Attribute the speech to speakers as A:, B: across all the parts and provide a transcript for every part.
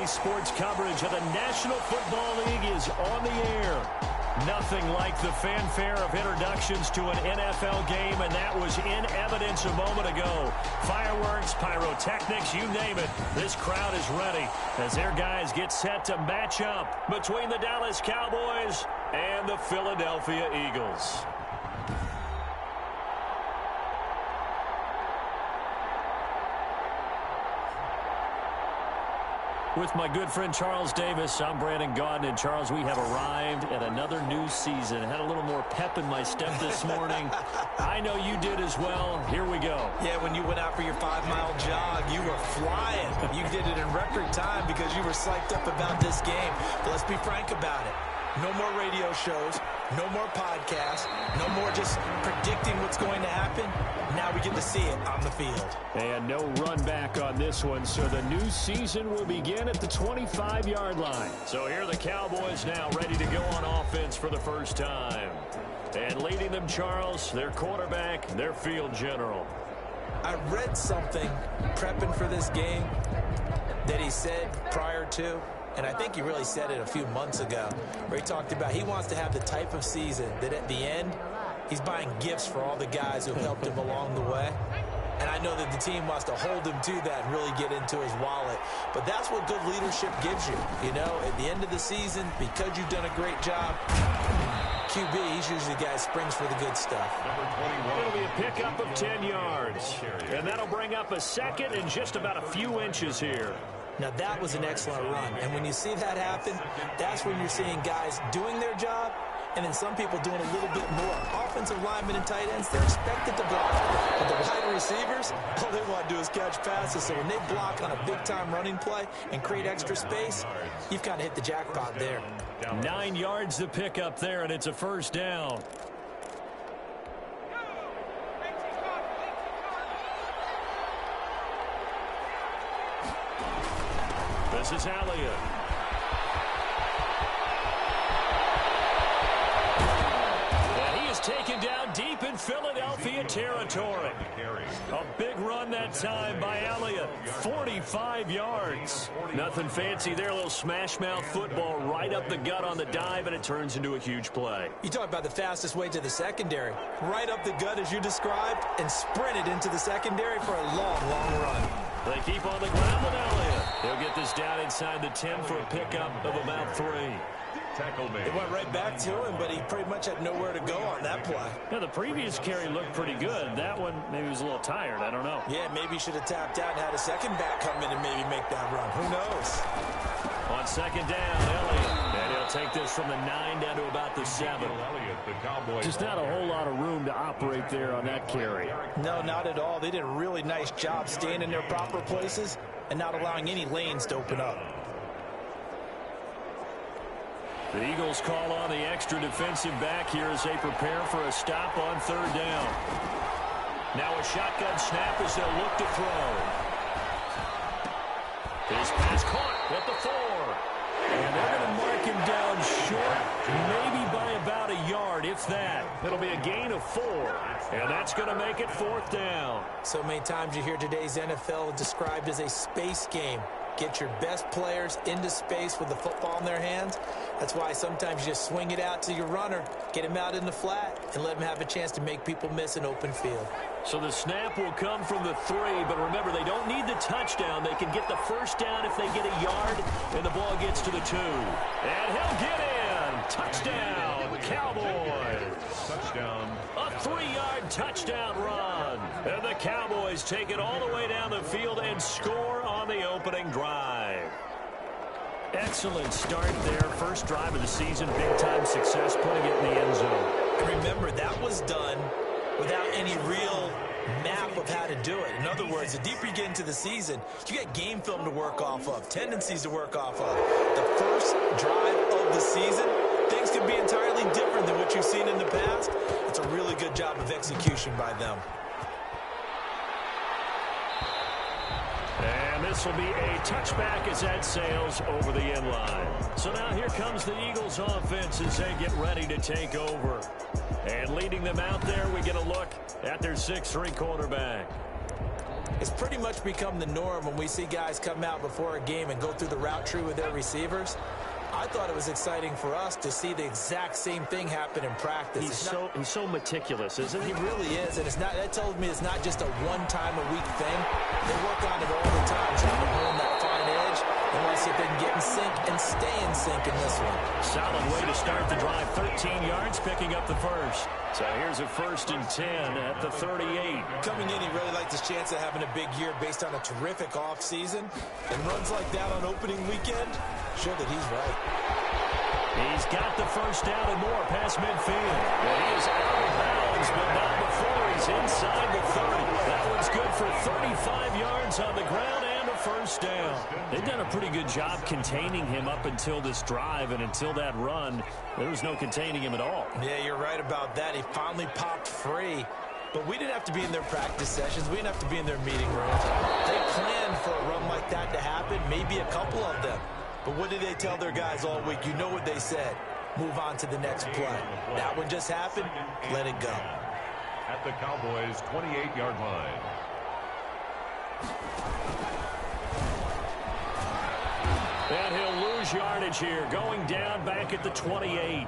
A: Today's sports coverage of the National Football League is on the air. Nothing like the fanfare of introductions to an NFL game, and that was in evidence a moment ago. Fireworks, pyrotechnics, you name it. This crowd is ready as their guys get set to match up between the Dallas Cowboys and the Philadelphia Eagles. With my good friend Charles Davis, I'm Brandon Gaudin. And Charles, we have arrived at another new season. Had a little more pep in my step this morning. I know you did as well. Here we go.
B: Yeah, when you went out for your 5-mile jog, you were flying. You did it in record time because you were psyched up about this game. But let's be frank about it. No more radio shows, no more podcasts, no more just predicting what's going to happen. Now we get to see it on the field.
A: And no run back on this one, so the new season will begin at the 25-yard line. So here are the Cowboys now ready to go on offense for the first time. And leading them, Charles, their quarterback, their field general.
B: I read something prepping for this game that he said prior to, and I think he really said it a few months ago, where he talked about he wants to have the type of season that at the end, he's buying gifts for all the guys who helped him along the way. And I know that the team wants to hold him to that and really get into his wallet. But that's what good leadership gives you. You know, at the end of the season, because you've done a great job, QB, he's usually the guy who springs for the good stuff.
A: Number 21. It'll be a pickup of 10 yards. And that'll bring up a second and just about a few inches here.
B: Now, that was an excellent run. And when you see that happen, that's when you're seeing guys doing their job, and then some people doing a little bit more. Offensive linemen and tight ends, they're expected to block. But the wide receivers, all they want to do is catch passes. So when they block on a big-time running play and create extra space, you've kind of hit the jackpot there.
A: 9 yards to pick up there, and it's a first down. This is Elliott. And he is taken down deep in Philadelphia territory. A big run that time by Elliott. 45 yards. Nothing fancy there. A little smash-mouth football right up the gut on the dive, and it turns into a huge play.
B: You talk about the fastest way to the secondary. Right up the gut as you described and sprinted into the secondary for a long, long run.
A: They keep on the ground with Elliott. He'll get this down inside the 10 for a pickup of about 3.
B: It went right back to him, but he pretty much had nowhere to go on that play.
A: Yeah, the previous carry looked pretty good. That one, maybe he was a little tired. I don't know.
B: Yeah, maybe he should have tapped out and had a second back come in and maybe make that run. Who knows?
A: On second down, Elliott. And he'll take this from the 9 down to about the 7. Just not a whole lot of room to operate there on that carry.
B: No, not at all. They did a really nice job staying in their proper places and not allowing any lanes to open up.
A: The Eagles call on the extra defensive back here as they prepare for a stop on third down. Now a shotgun snap as they'll look to throw. His pass caught at the 4. And they're going to mark him down short, maybe by about a yard, if that. It'll be a gain of 4. And that's going to make it 4th down.
B: So many times you hear today's NFL described as a space game. Get your best players into space with the football in their hands. That's why sometimes you just swing it out to your runner, get him out in the flat, and let him have a chance to make people miss an open field.
A: So the snap will come from the 3, but remember, they don't need the touchdown. They can get the first down if they get a yard, and the ball gets to the 2. And he'll get in. Touchdown, Cowboys. Touchdown. A 3-yard touchdown run. And the Cowboys take it all the way down the field and score on the opening drive. Excellent start there. First drive of the season. Big-time success putting it in the end zone.
B: And remember, that was done without any real map of how to do it. In other words, the deeper you get into the season, you get game film to work off of, tendencies to work off of. The first drive of the season, things could be entirely different than what you've seen in the past. It's a really good job of execution by them.
A: And this will be a touchback as that sails over the end line. So now here comes the Eagles offense as they get ready to take over. And leading them out there, we get a look at their 6'3" quarterback.
B: It's pretty much become the norm when we see guys come out before a game and go through the route tree with their receivers. I thought it was exciting for us to see the exact same thing happen in practice.
A: He's so meticulous, isn't he?
B: He really is, and that tells me it's not just a one-time-a-week thing. They work on it all the time, trying to hone that fine edge. They want to see if they can get in sync and stay in sync in this one.
A: Solid way to start the drive. 13 yards, picking up the first. So here's a 1st and 10 at the 38.
B: Coming in, he really liked his chance of having a big year based on a terrific offseason. And runs like that on opening weekend show that he's right.
A: He's got the first down and more past midfield. Well, he is out of bounds, but not before he's inside the 30. That one's good for 35 yards on the ground and a first down. They've done a pretty good job containing him up until this drive, and until that run, there was no containing him at all.
B: Yeah, you're right about that. He finally popped free. But we didn't have to be in their practice sessions. We didn't have to be in their meeting rooms. They planned for a run like that to happen, maybe a couple of them. But what did they tell their guys all week? You know what they said. Move on to the next play. That one just happened. Let it go.
C: At the Cowboys' 28-yard line.
A: And he'll lose yardage here, going down back at the 28.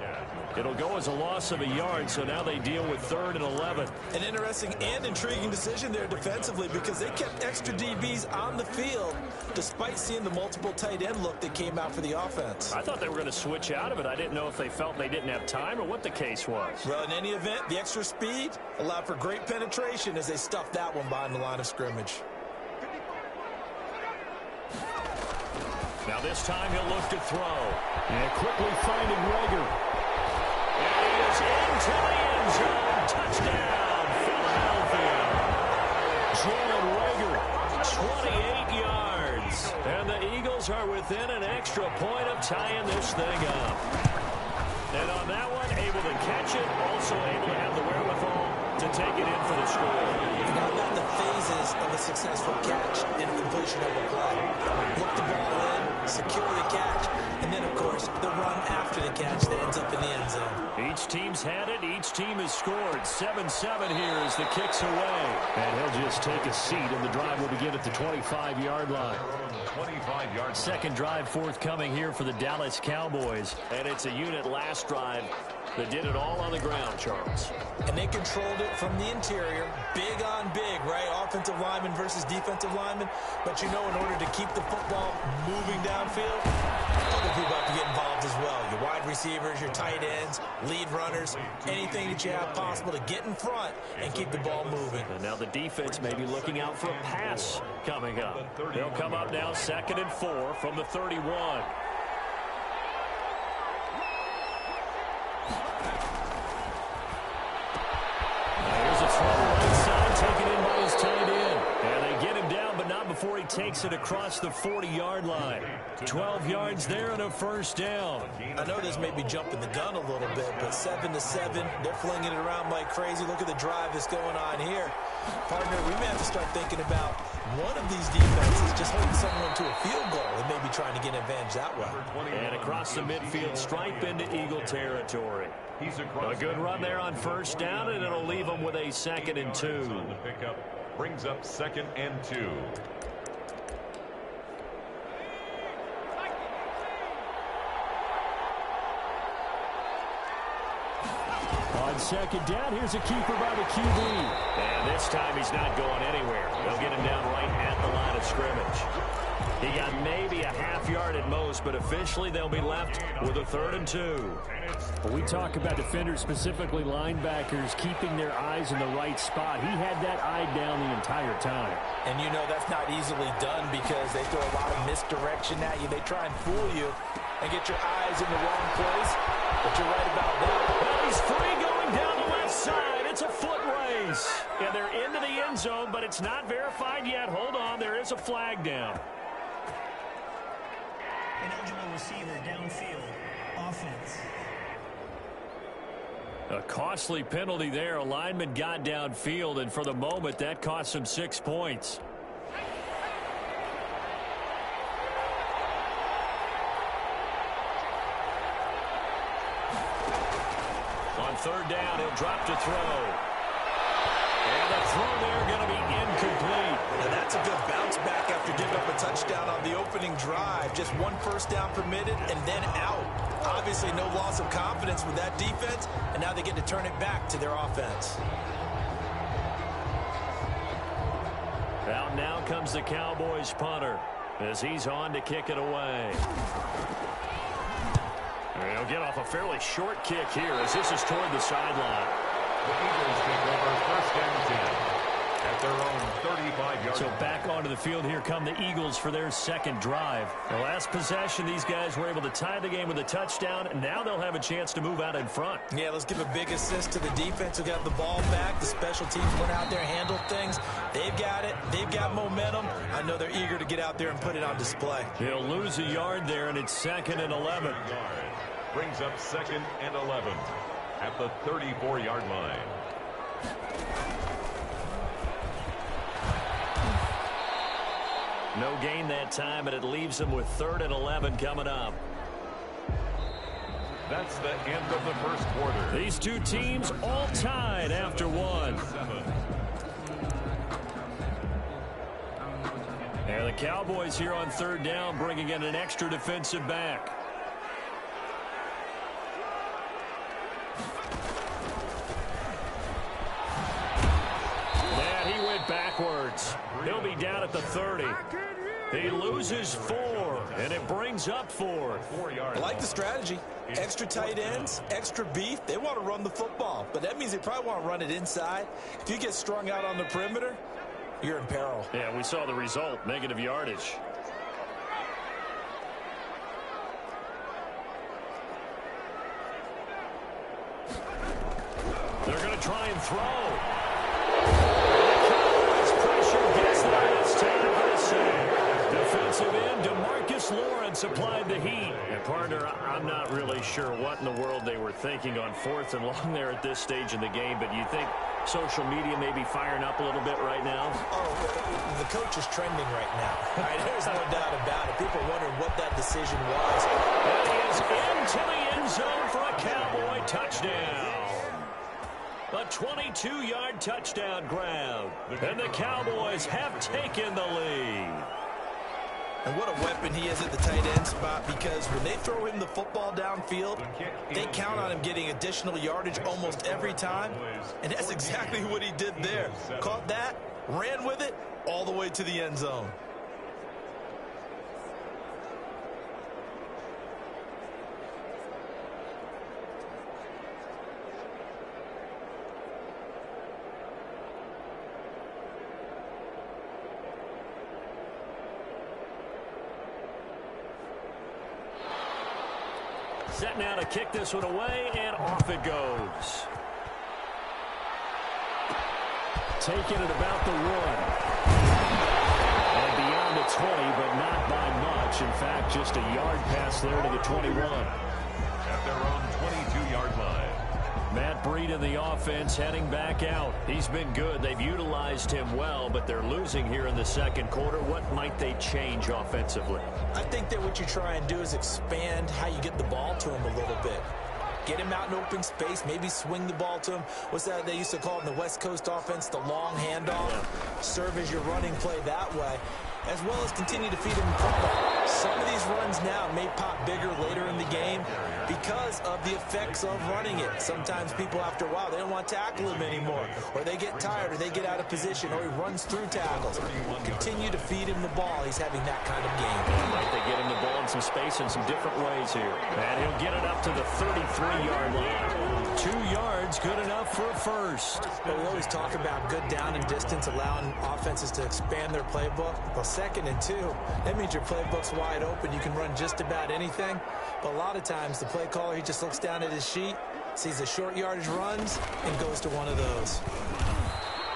A: It'll go as a loss of a yard, so now they deal with 3rd and 11.
B: An interesting and intriguing decision there defensively because they kept extra DBs on the field despite seeing the multiple tight end look that came out for the offense.
A: I thought they were going to switch out of it. I didn't know if they felt they didn't have time or what the case was.
B: Well, in any event, the extra speed allowed for great penetration as they stuffed that one behind the line of scrimmage.
A: Now this time he'll look to throw. And quickly finding Rager. And he is into the end zone. Touchdown, Philadelphia. Jalen Rager, 28 yards. And the Eagles are within an extra point of tying this thing up. And on that one, able to catch it, also able to have the wherewithal to take it in for the score.
B: Now about the phases of a successful catch and completion of a play. Look the ball in, secure the catch, and then, of course, the run after the catch that ends up in the end zone.
A: Each team's had it. Each team has scored. 7-7 here as the kick's away. And he'll just take a seat, and the drive will begin at the 25-yard line.
C: 25-yard.
A: Second drive forthcoming here for the Dallas Cowboys. And it's a unit last drive that did it all on the ground, Charles.
B: And they controlled it from the interior. Big on big, right? Offensive lineman versus defensive lineman. But you know, in order to keep the football moving downfield, other people have to get involved as well. Your wide receivers, your tight ends, lead runners, anything that you have possible to get in front and keep the ball moving.
A: And now the defense may be looking out for a pass coming up. They'll come up now 2nd and 4 from the 31. Before he takes it across the 40-yard line. 12 yards there and a first down.
B: I know this may be jumping the gun a little bit, but 7-7, they're flinging it around like crazy. Look at the drive that's going on here. Partner, we may have to start thinking about one of these defenses just holding someone to a field goal and maybe trying to get an advantage that way.
A: And across the midfield, stripe into Eagle territory. A good run there on first down, and it'll leave them with a 2nd and 2.
C: The pickup brings up 2nd and 2.
A: On second down, here's a keeper by the QB. And this time he's not going anywhere. They'll get him down right at the line of scrimmage. He got maybe a half yard at most, but officially they'll be left with a 3rd and 2.
D: When we talk about defenders, specifically linebackers, keeping their eyes in the right spot, he had that eye down the entire time.
B: And you know that's not easily done because they throw a lot of misdirection at you. They try and fool you and get your eyes in the wrong place. But you're right about that.
A: Well, he's free going down the left side. It's a foot race. And they're into the end zone, but it's not verified yet. Hold on, there is a flag down.
E: Ineligible receiver downfield. Offense.
A: A costly penalty there. A lineman got downfield, and for the moment, that cost him 6 points. On 3rd down, he'll drop to throw. And the throw there going to be incomplete.
B: Now that's just one first down permitted and then out. Obviously, no loss of confidence with that defense, and now they get to turn it back to their offense.
A: Out now comes the Cowboys punter as he's on to kick it away. He'll get off a fairly short kick here as this is toward the sideline.
C: The Eagles take over first and 10 at their own 35-yard
A: So
C: line.
A: back onto the field, here come the Eagles for their second drive. The last possession, these guys were able to tie the game with a touchdown, and now they'll have a chance to move out in front.
B: Yeah, let's give a big assist to the defense who got the ball back. The special teams went out there, handled things. They've got it. They've got momentum. I know they're eager to get out there and put it on display.
A: He'll lose a yard there, and it's 2nd and 11.
C: Brings up 2nd and 11 at the 34-yard line.
A: No gain that time, and it leaves them with 3rd and 11 coming up.
C: That's the end of the first quarter.
A: These two teams all tied after one. And the Cowboys here on 3rd down, bringing in an extra defensive back. And he went backwards. He'll be down at the 30. He loses 4, and it brings up 4th.
B: I like the strategy. Extra tight ends, extra beef. They want to run the football, but that means they probably want to run it inside. If you get strung out on the perimeter, you're in peril.
A: Yeah, we saw the result, negative yardage. They're going to try and throw. Pressure gets there. It's time for the save. Defensive end, DeMarcus Lawrence applied the heat. And partner, I'm not really sure what in the world they were thinking on 4th and long there at this stage in the game, but you think social media may be firing up a little bit right now?
B: Oh, the coach is trending right now. Right? There's no doubt about it. People wondering what that decision was.
A: That is into the end zone for a Cowboy touchdown. A 22-yard touchdown grab. And the Cowboys have taken the lead.
B: And what a weapon he is at the tight end spot, because when they throw him the football downfield, they count on him getting additional yardage almost every time. And that's exactly what he did there. Caught that, ran with it, all the way to the end zone.
A: Set now to kick this one away, and off it goes. Taking it about the 1. And beyond the 20, but not by much. In fact, just a yard pass there to the 21.
C: At their own 22-yard line.
A: Matt Breed in the offense heading back out. He's been good. They've utilized him well, but they're losing here in the second quarter. What might they change offensively?
B: I think that what you try and do is expand how you get the ball to him a little bit. Get him out in open space, maybe swing the ball to him. What's that they used to call it in the West Coast offense, the long handoff? Yeah. Serve as your running play that way, as well as continue to feed him the football. Some of these runs now may pop bigger later in the game because of the effects of running it. Sometimes people, after a while, they don't want to tackle him anymore, or they get tired, or they get out of position, or he runs through tackles. Continue to feed him the ball. He's having that kind of game.
A: Right, they get him the ball in some space in some different ways here. And he'll get it up to the 33-yard line. 2 yards, good enough for a first.
B: Well, we always talk about good down and distance, allowing offenses to expand their playbook. Well, 2nd and 2, that means your playbook's wide open. You can run just about anything. But a lot of times, the play caller, he just looks down at his sheet, sees the short yardage runs, and goes to one of those.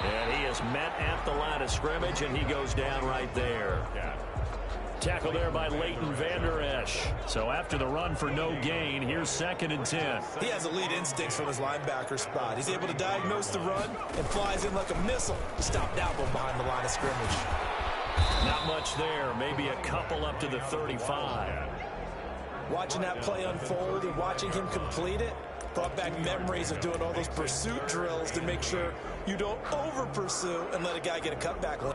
A: And he is met at the line of scrimmage, and he goes down right there. Tackle there by Leighton Vander Esch. So after the run for no gain, here's 2nd and 10.
B: He has elite instincts from his linebacker spot. He's able to diagnose the run and flies in like a missile. Stopped out behind the line of scrimmage.
A: Not much there. Maybe a couple up to the 35.
B: Watching that play unfold and watching him complete it brought back memories of doing all those pursuit drills to make sure you don't over-pursue and let a guy get a cutback.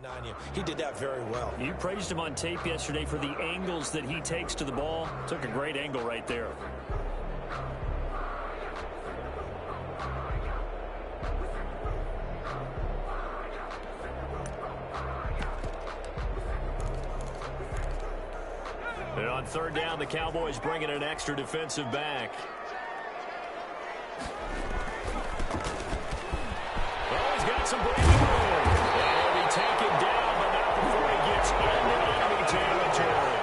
B: On you. He did that very well.
D: You praised him on tape yesterday for the angles that he takes to the ball. Took a great angle right there. And on third down, the Cowboys bringing an extra defensive back. Oh, he's got some breathing room. And he'll be taken down, but not before he gets into enemy territory.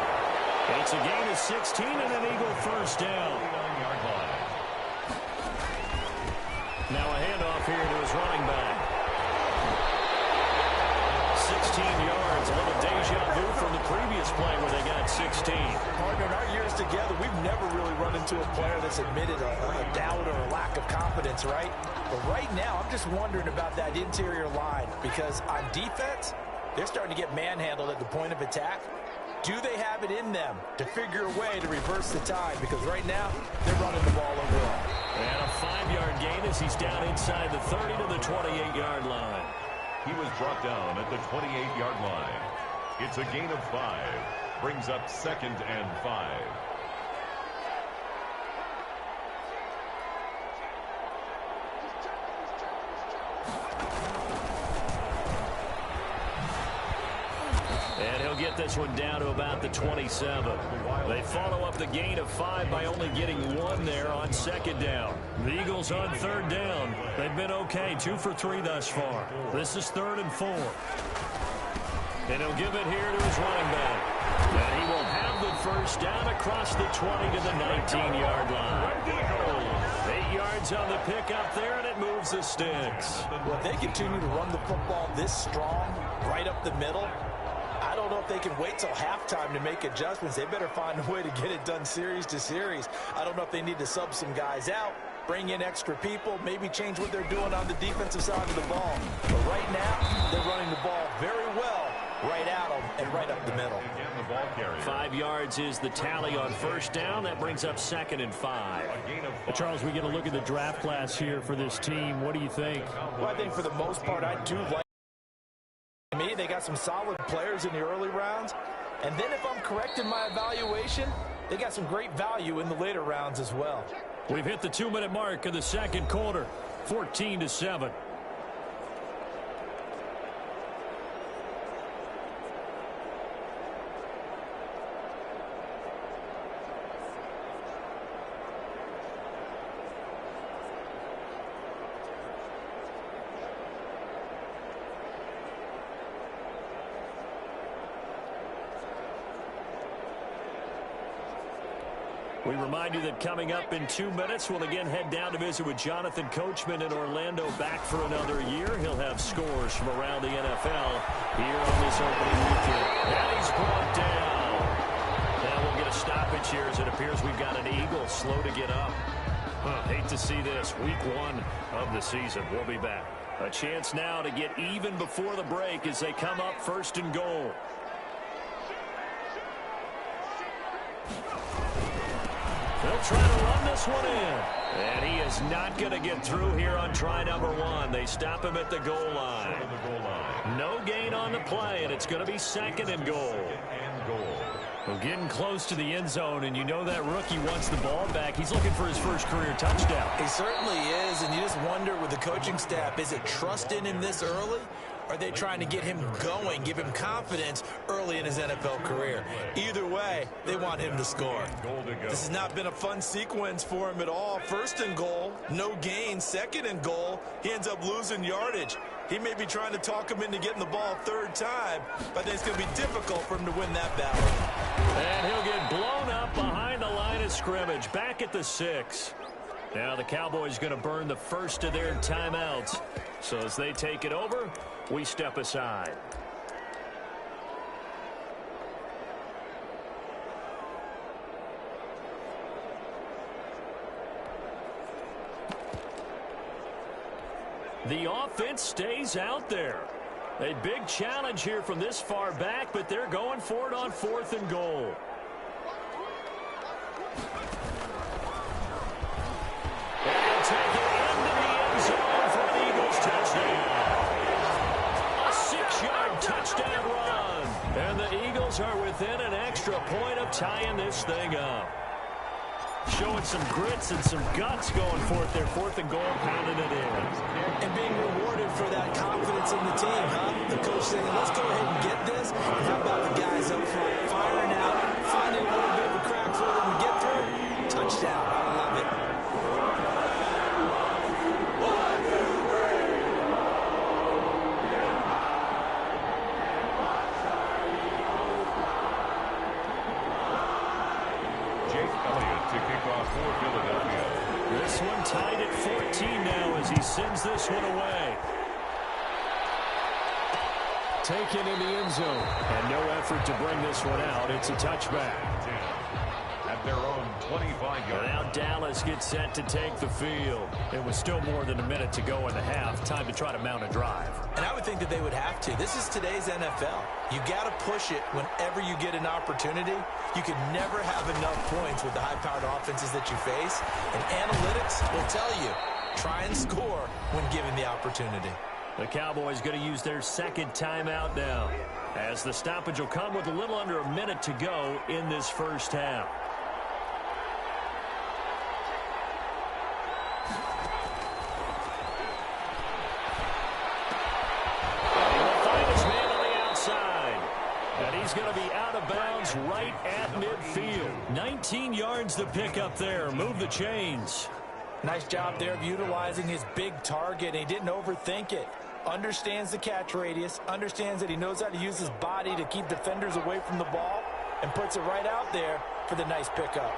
D: It's a gain of 16 and an Eagle first down. Now a handoff here to his running back. 16 yards, a little deja vu from the previous play where they got 16.
B: Partner, in our years together, we've never really run into a player that's admitted a doubt or a lack of confidence, right? But right now, I'm just wondering about that interior line because on defense, they're starting to get manhandled at the point of attack. Do they have it in them to figure a way to reverse the tide? Because right now, they're running the ball overall.
A: And a 5-yard gain as he's down inside the 30 to the 28-yard line.
C: He was brought down at the 28-yard line. It's a gain of 5. Brings up 2nd and 5.
A: And he'll get this one down to about the 27. They follow up the gain of 5 by only getting 1 there on 2nd down. The Eagles on 3rd down. They've been okay, 2 for 3 thus far. This is 3rd and 4. And he'll give it here to his running back. And he will have the first down across the 20 to the 19-yard line. 8 yards on the pickup there, and it moves the sticks.
B: Well, if they continue to run the football this strong, right up the middle, I don't know if they can wait till halftime to make adjustments. They better find a way to get it done series to series. I don't know if they need to sub some guys out, bring in extra people, maybe change what they're doing on the defensive side of the ball. But right now, they're running the ball very well right at them and right up the middle.
A: 5 yards is the tally on first down. That brings up 2nd and 5.
D: Charles, we get a look at the draft class here for this team. What do you think?
B: Well, I think for the most part, I do like me. They got some solid players in the early rounds. And then if I'm correct in my evaluation, they got some great value in the later rounds as well.
D: We've hit the 2-minute mark of the second quarter, 14-7. We remind you that coming up in 2 minutes, we'll again head down to visit with Jonathan Coachman in Orlando, back for another year. He'll have scores from around the NFL here on this opening weekend. And he's brought down. Now we'll get a stoppage here as it appears we've got an Eagle slow to get up. Hate to see this. Week 1 of the season. We'll be back. A chance now to get even before the break as they come up 1st and goal. They'll try to run this one in. And he is not going to get through here on try number 1. They stop him at the goal line. No gain on the play, and it's going to be 2nd and goal. Well, getting close to the end zone, and you know that rookie wants the ball back. He's looking for his first career touchdown.
B: He certainly is, and you just wonder with the coaching staff, is it trust in him this early? Or are they trying to get him going, give him confidence early in his NFL career? Either way, they want him to score. This has not been a fun sequence for him at all. 1st and goal, no gain. 2nd and goal, he ends up losing yardage. He may be trying to talk him into getting the ball 3rd time, but I think it's going to be difficult for him to win that battle.
A: And he'll get blown up behind the line of scrimmage, back at the 6. Now the Cowboys going to burn the first of their timeouts. So as they take it over, we step aside. The offense stays out there. A big challenge here from this far back, but they're going for it on 4th and goal. And he'll take it into the end zone for an Eagles touchdown. A 6-yard touchdown.
D: Eagles are within an extra point of tying this thing up. Showing some grits and some guts going for it. Their 4th and goal, pounding it in.
B: And being rewarded for that confidence in the team, huh? The coach saying, let's go ahead and get this. And how about the guys up front firing out, finding a little bit of a crack for them to get through? Touchdown. I love it.
D: This one tied at 14 now as he sends this one away. Taken in the end zone. And no effort to bring this one out. It's a touchback.
C: At their own 25-yard.
D: Now Dallas gets set to take the field. It was still more than a minute to go in the half. Time to try to mount a drive.
B: And I would think that they would have to. This is today's NFL. You got to push it whenever you get an opportunity. You can never have enough points with the high-powered offenses that you face. And analytics will tell you, try and score when given the opportunity.
D: The Cowboys going to use their 2nd timeout now, as the stoppage will come with a little under a minute to go in this first half. And he's going to be out of bounds right at midfield. 19 yards to pick up there. Move the chains.
B: Nice job there of utilizing his big target. He didn't overthink it. Understands the catch radius. Understands that he knows how to use his body to keep defenders away from the ball. And puts it right out there for the nice pickup.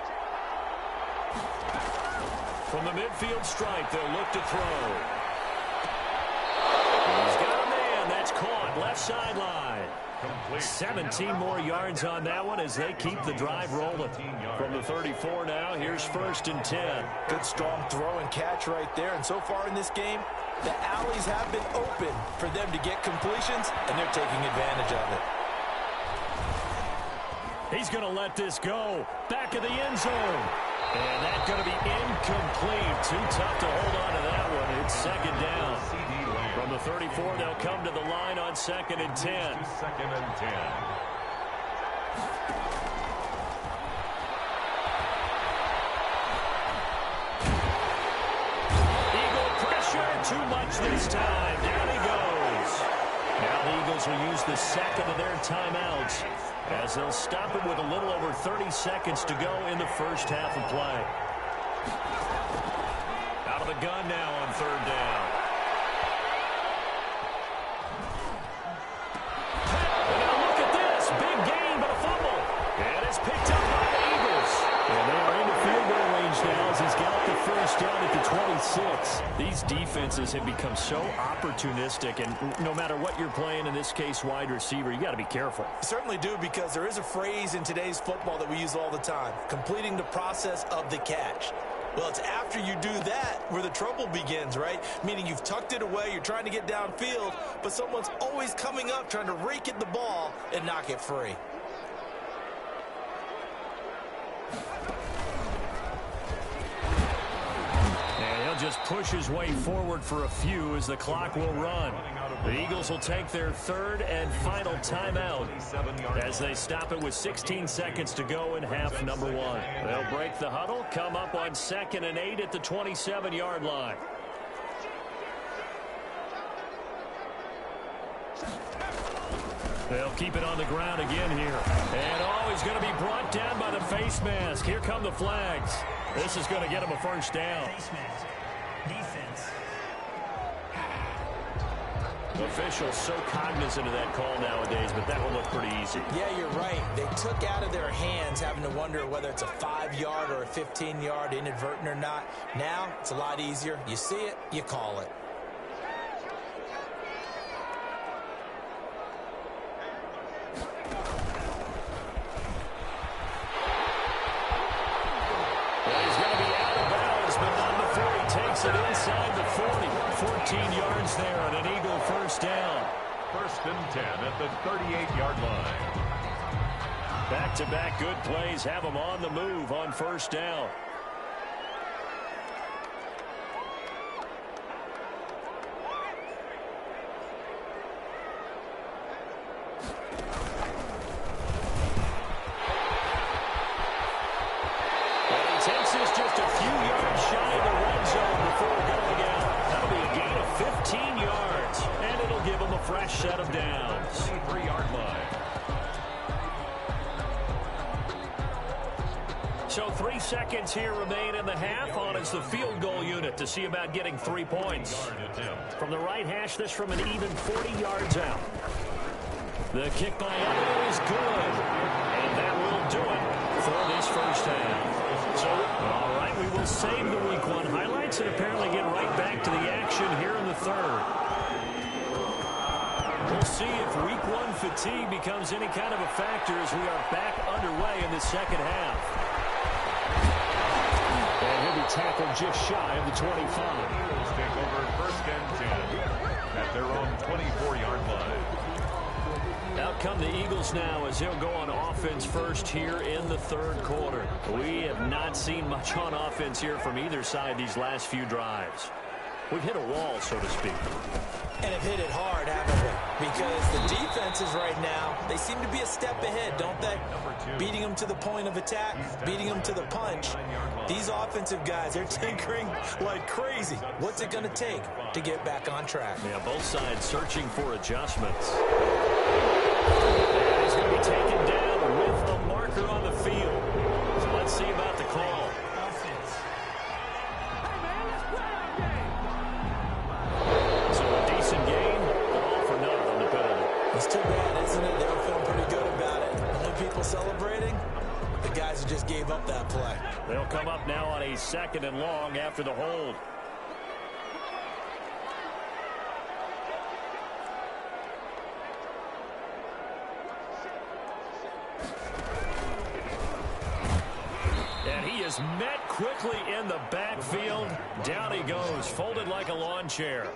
D: From the midfield stripe, they'll look to throw. He's got a man. That's caught. Left sideline. 17 more yards on that one as they keep the drive rolling. From the 34 now, here's 1st and 10.
B: Good strong throw and catch right there. And so far in this game, the alleys have been open for them to get completions, and they're taking advantage of it.
D: He's going to let this go. Back of the end zone. And that's going to be incomplete. Too tough to hold on to that one. It's 2nd down. From the 34, they'll come to the line on 2nd and 10.
C: 2nd and 10.
D: Eagle pressure, too much this time. Down he goes. Now the Eagles will use the 2nd of their timeouts as they'll stop it with a little over 30 seconds to go in the first half of play. Out of the gun now on 3rd down. Picked up by the Eagles. And they are into field goal range now as he's got the first down at the 26. These defenses have become so opportunistic, and no matter what you're playing, in this case wide receiver, you got to be careful.
B: Certainly do, because there is a phrase in today's football that we use all the time, completing the process of the catch. Well, it's after you do that where the trouble begins, right? Meaning you've tucked it away, you're trying to get downfield, but someone's always coming up trying to rake at the ball and knock it free.
D: Just push his way forward for a few as the clock will run. The Eagles will take their 3rd and final timeout as they stop it with 16 seconds to go in half number 1. They'll break the huddle, come up on 2nd and 8 at the 27-yard line. They'll keep it on the ground again here. And he's going to be brought down by the face mask. Here come the flags. This is going to get him a first down.
E: Face mask. Defense.
D: Officials so cognizant of that call nowadays, but that will look pretty easy.
B: Yeah, you're right. They took out of their hands having to wonder whether it's a 5-yard or a 15-yard inadvertent or not. Now, it's a lot easier. You see it, you call it.
D: It inside the 40. 14 yards there on an Eagle first down.
C: 1st and 10 at the 38-yard line.
D: Back-to-back good plays have them on the move on first down. set of downs.
C: 3-yard line.
D: So 3 seconds here remain in the half on as the field goal unit to see about getting 3 points. From the right hash, this from an even 40 yards out. The kick by Elliott is good. And that will do it for this first half. So, all right, we will save the Week 1 highlights and apparently get right back to the action here in the third. We'll see if Week 1 fatigue becomes any kind of a factor as we are back underway in the second half. And he'll be tackled just shy of the 25.
C: Eagles take over 1st and 10 at their own 24-yard line.
D: Out come the Eagles now as they'll go on offense first here in the third quarter. We have not seen much on offense here from either side these last few drives. We've hit a wall, so to speak.
B: And have hit it hard, haven't we? Because the defenses right now, they seem to be a step ahead, don't they? Beating them to the point of attack, beating them to the punch. These offensive guys, they're tinkering like crazy. What's it going to take to get back on track?
D: Yeah, both sides searching for adjustments. And he's going to be taken down with a marker on the field. So let's see about the call. So a decent game, but all for naught on the penalty.
B: It's too bad, isn't it? They were feeling pretty good about it. Only people celebrating, the guys who just gave up that play.
D: They'll come up now on a 2nd and long after the hold. And he is met quickly in the backfield. Down he goes, folded like a lawn chair.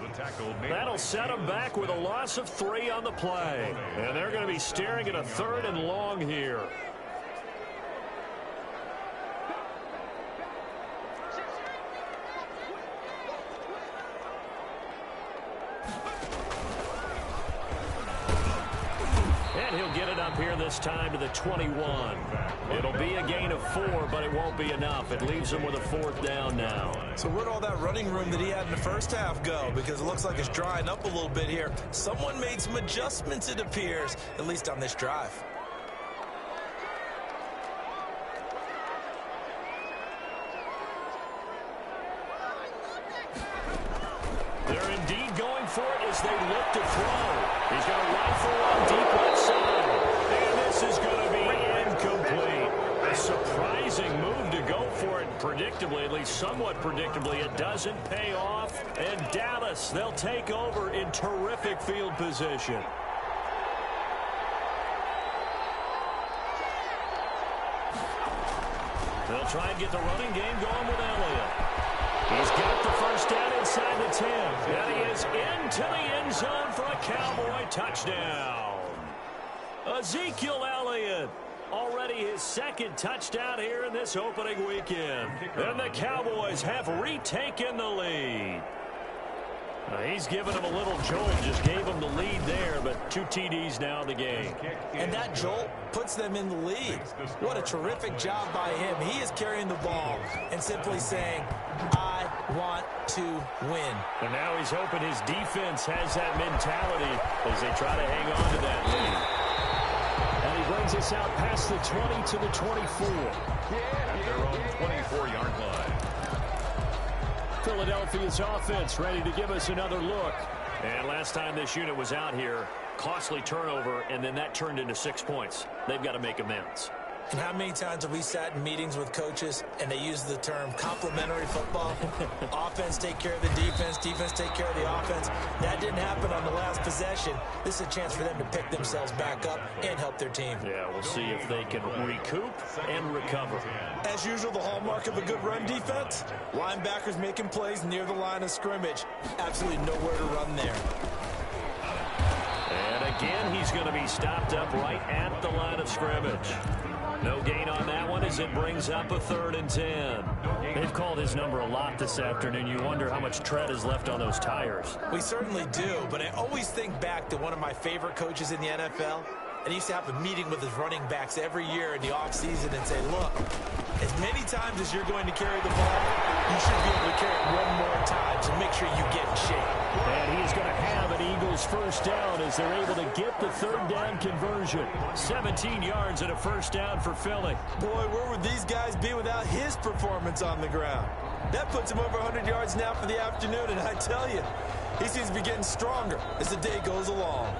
D: That'll set him back with a loss of 3 on the play. And they're going to be staring at a 3rd and long here. And he'll get it up here this time to the 21. It'll be a gain of 4, but it won't be enough. It leaves him with a 4th down now.
B: So where'd all that running room that he had in the first half go? Because it looks like it's drying up a little bit here. Someone made some adjustments, it appears, at least on this drive.
D: They're indeed going for it as they look to throw. He's got a rifle on deep left side. And this is going to be incomplete. A surprising move to go for it predictably, at least somewhat predictably. It doesn't pay off. And Dallas, they'll take over in terrific field position. They'll try and get the running game going with Elliott. He's got the first down inside the 10. And he is into the end zone for a Cowboy touchdown. Ezekiel Elliott, already his 2nd touchdown here in this opening weekend. And the Cowboys have retaken the lead. He's given him a little jolt, just gave him the lead there, but 2 TDs now in the game.
B: And that jolt puts them in the lead. What a terrific job by him. He is carrying the ball and simply saying, I want to win.
D: And now he's hoping his defense has that mentality as they try to hang on to that lead. And he brings us out past the 20 to the 24.
C: At their own 24-yard line.
D: Philadelphia's offense ready to give us another look. And last time this unit was out here, costly turnover, and then that turned into 6 points. They've got to make amends.
B: And how many times have we sat in meetings with coaches and they use the term complementary football? Offense take care of the defense, defense take care of the offense. That didn't happen on the last possession. This is a chance for them to pick themselves back up and help their team.
D: Yeah, we'll see if they can recoup and recover.
B: As usual, the hallmark of a good run defense, linebackers making plays near the line of scrimmage. Absolutely nowhere to run there.
D: And again, he's going to be stopped up right at the line of scrimmage. No gain on that one as it brings up a 3rd and 10. They've called his number a lot this afternoon. You wonder how much tread is left on those tires.
B: We certainly do, but I always think back to one of my favorite coaches in the NFL. And he used to have a meeting with his running backs every year in the offseason and say, look, as many times as you're going to carry the ball, you should be able to carry it one more time, so make sure you get in shape.
D: And he is going to have an Eagles his first down as they're able to get the third down conversion. 17 yards and a first down for Philly.
B: Boy, where would these guys be without his performance on the ground? That puts him over 100 yards now for the afternoon, and I tell you, he seems to be getting stronger as the day goes along.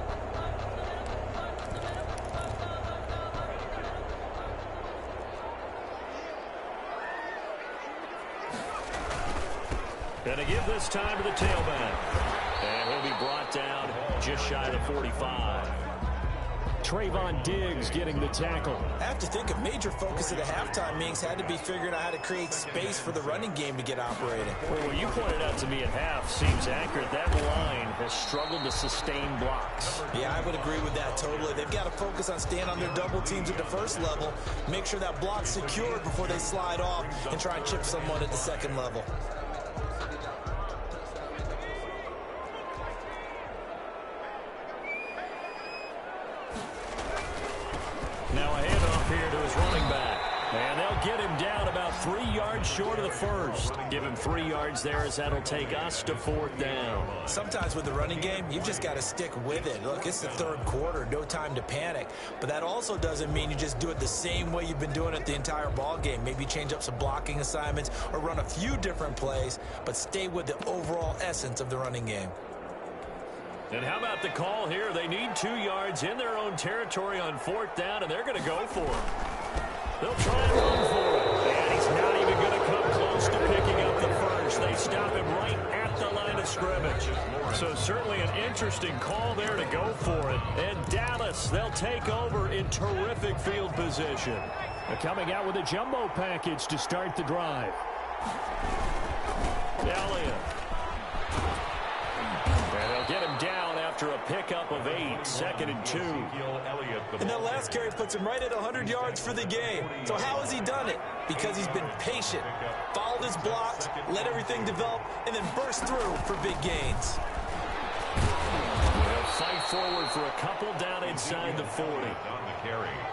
D: Gonna give this time to the tailback. And he'll be brought down just shy of the 45. Trayvon Diggs getting the tackle.
B: I have to think a major focus of the halftime meetings had to be figuring out how to create space for the running game to get operating.
D: Well, what you pointed out to me at half seems accurate. That line has struggled to sustain blocks.
B: Yeah, I would agree with that totally. They've got to focus on staying on their double teams at the first level, make sure that block's secured before they slide off, and try and chip someone at the second level.
D: Now a handoff here to his running back. And they'll get him down about 3 yards short of the first. Give him 3 yards there as that'll take us to fourth down.
B: Sometimes with the running game, you've just got to stick with it. Look, it's the third quarter, no time to panic. But that also doesn't mean you just do it the same way you've been doing it the entire ball game. Maybe change up some blocking assignments or run a few different plays, but stay with the overall essence of the running game.
D: And how about the call here? They need 2 yards in their own territory on fourth down, and they're going to go for it. They'll try and run for it. And he's not even going to come close to picking up the first. They stop him right at the line of scrimmage. So certainly an interesting call there to go for it. And Dallas, they'll take over in terrific field position. They're coming out with a jumbo package to start the drive. Elliott. And they'll get him down after a pickup of 8, 2nd and 2.
B: And that last carry puts him right at 100 yards for the game. So how has he done it? Because he's been patient, followed his blocks, let everything develop, and then burst through for big gains.
D: They'll fight forward for a couple down inside the 40.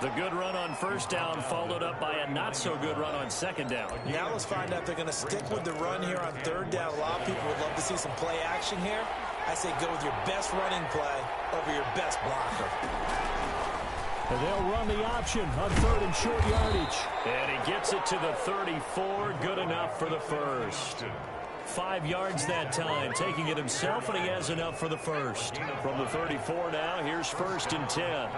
D: The good run on first down followed up by a not-so-good run on second down.
B: Now let's find out if they're going to stick with the run here on third down. A lot of people would love to see some play action here. I say go with your best running play over your best blocker.
D: And they'll run the option on third and short yardage. And he gets it to the 34. Good enough for the first. 5 yards that time, taking it himself, and he has enough for the first. From the 34 now, here's 1st and 10.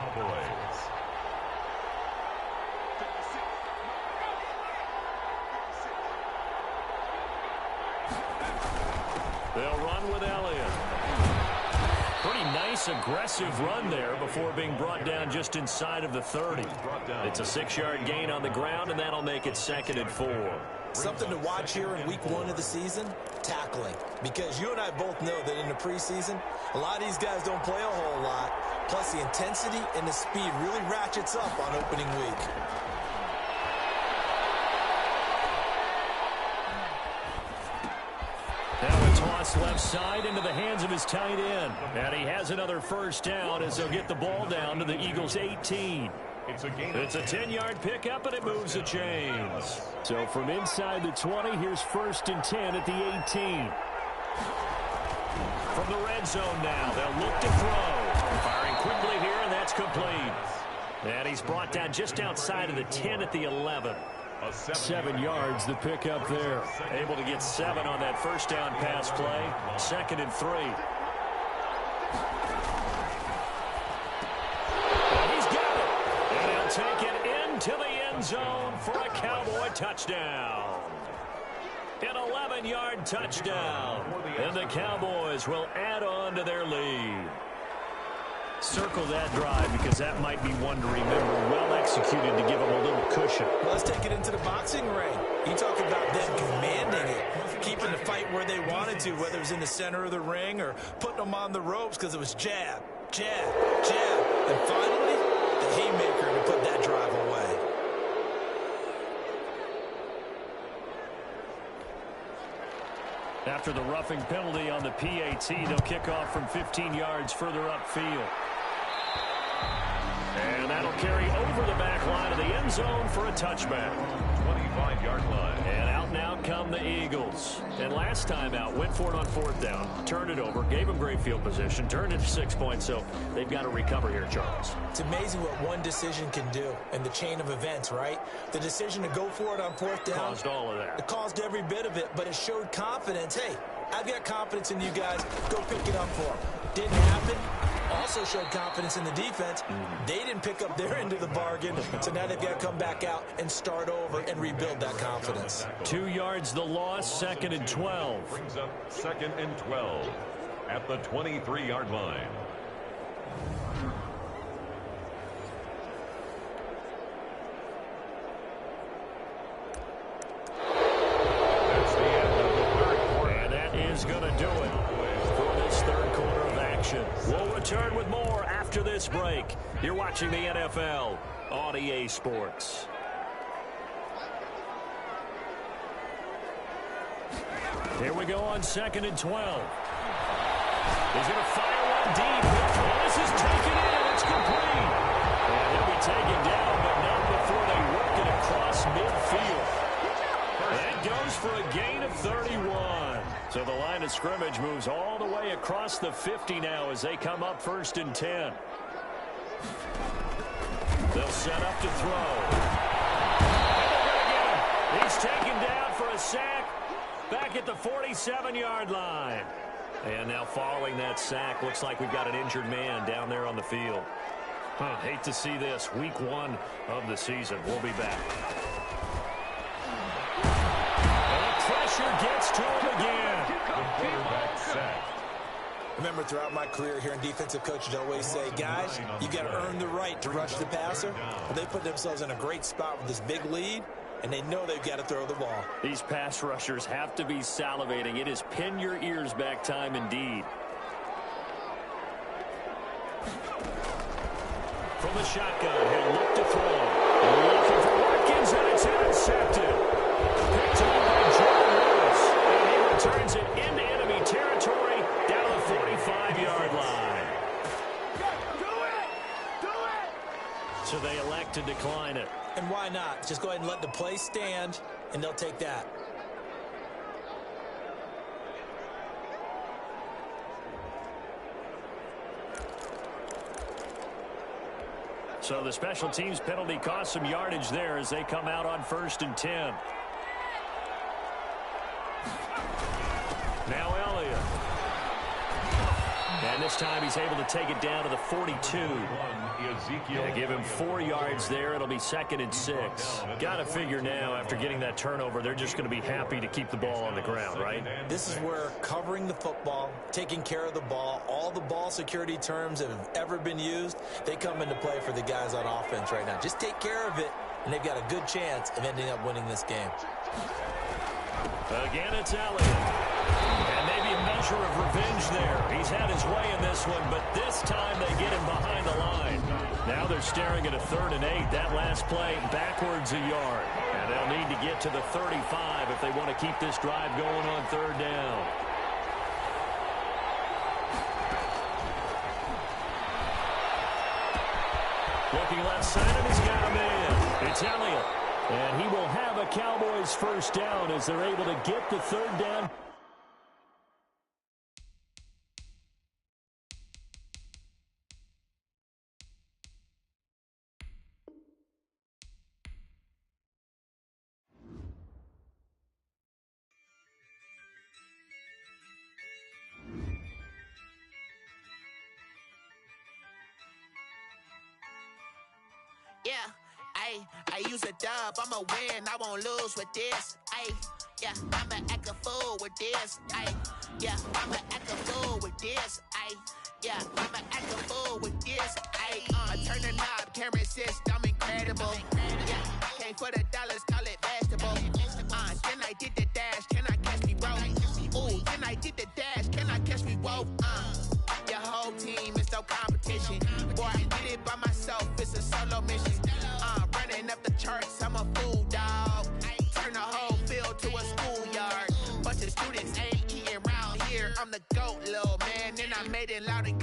D: They'll run with Elliott. Pretty nice, aggressive run there before being brought down just inside of the 30. It's a 6-yard gain on the ground, and that'll make it 2nd and 4.
B: Something to watch here in week 1 of the season, tackling. Because you and I both know that in the preseason, a lot of these guys don't play a whole lot. Plus, the intensity and the speed really ratchets up on opening week.
D: Now a toss left side into the hands of his tight end. And he has another first down as they'll get the ball down to the Eagles' 18. It's a 10-yard pickup, and it moves the chains. So from inside the 20, here's 1st and 10 at the 18. From the red zone now, they'll look to throw. Firing quickly here, and that's complete. And he's brought down just outside of the 10 at the 11. 7 yards, the pickup there. Able to get 7 on that first down pass play. 2nd and 3. And he's got it. And he'll take it into the end zone for a Cowboy touchdown. An 11-yard touchdown. And the Cowboys will add on to their lead. Circle that drive because that might be one to remember. Well executed to give them a little cushion.
B: Well, let's take it into the boxing ring. You talk about them commanding it, keeping the fight where they wanted to, whether it was in the center of the ring or putting them on the ropes because it was jab, jab, jab. And finally, the haymaker to put that drive away.
D: After the roughing penalty on the PAT, they'll kick off from 15 yards further upfield. And that'll carry over the back line of the end zone for a touchback.
C: 25-yard line.
D: And out now come the Eagles. And last time out, went for it on 4th down, turned it over, gave them great field position, turned it to 6 points, so they've got to recover here, Charles.
B: It's amazing what one decision can do in the chain of events, right? The decision to go for it on 4th down.
D: Caused all of that.
B: It caused every bit of it, but it showed confidence. Hey, I've got confidence in you guys. Go pick it up for them. Didn't happen. Also showed confidence in the defense. They didn't pick up their end of the bargain, so now they've got to come back out and start over and rebuild that confidence.
D: 2 yards the loss, 2nd and 12.
C: Brings up 2nd and 12 at the 23-yard line. That's the end of the 3rd quarter.
D: And that is going to do it for this 3rd quarter of action. We'll return with more after this break. You're watching the NFL on EA Sports. Here we go on 2nd and 12. He's going to fire one deep. This is taken in, and it's complete. And he'll be taken down, but not before they work it across midfield. That goes for a gain of 31. So the line of scrimmage moves all the way across the 50 now as they come up 1st and 10. They'll set up to throw. And they're going to get him. He's taken down for a sack back at the 47-yard line. And now following that sack, looks like we've got an injured man down there on the field. Hate to see this. Week 1 of the season. We'll be back. Pressure gets to him again.
C: The quarterback sacked.
B: Remember, throughout my career here in defensive coaches, I always say, guys, you got to earn the right to rush the passer. Well, they put themselves in a great spot with this big lead, and they know they've got to throw the ball.
D: These pass rushers have to be salivating. It is pin your ears back time indeed. From the shotgun, he'll look to throw. Looking for Watkins, and it's intercepted. Picked up by Jordan Lewis, and he returns it into enemy territory down the 45-yard line. So they elect to decline it.
B: And why not? Just go ahead and let the play stand, and they'll take that.
D: So the special teams penalty cost some yardage there as they come out on 1st and 10. Now Elliott. And this time he's able to take it down to the 42. Yeah, give him 4 yards there. It'll be 2nd and 6. Got to figure now, after getting that turnover, they're just going to be happy to keep the ball on the ground, right?
B: This is where covering the football, taking care of the ball, all the ball security terms that have ever been used, they come into play for the guys on offense right now. Just take care of it, and they've got a good chance of ending up winning this game.
D: Again, it's Elliott. And maybe a measure of revenge there. He's had his way in this one, but this time they get him behind the line. Now they're staring at a 3rd and 8. That last play backwards a yard. And they'll need to get to the 35 if they want to keep this drive going on 3rd down. Looking left side, and he's got a man. It's Elliott. And he will have a Cowboys 1st down as they're able to get the 3rd down.
F: Yeah, I use a dub, I'ma win, I won't lose with this. Yeah, I'ma act a fool with this. Yeah, I'ma act a fool with this. Yeah, I'ma act a fool with this. I turn the knob, can't resist, I'm incredible. Yeah, came for the dollars, call it vegetable. Then I did the dash, can I catch me, bro? Ooh, then I did the dash, can I catch me, whoa? Your whole team is no competition. Boy, I did it by myself, it's a solo mission. Running up the charts, I'm a fool, dog. Turn the whole field to a schoolyard. Bunch of students ain't eating round here. I'm the GOAT, little man, and I made it loud again.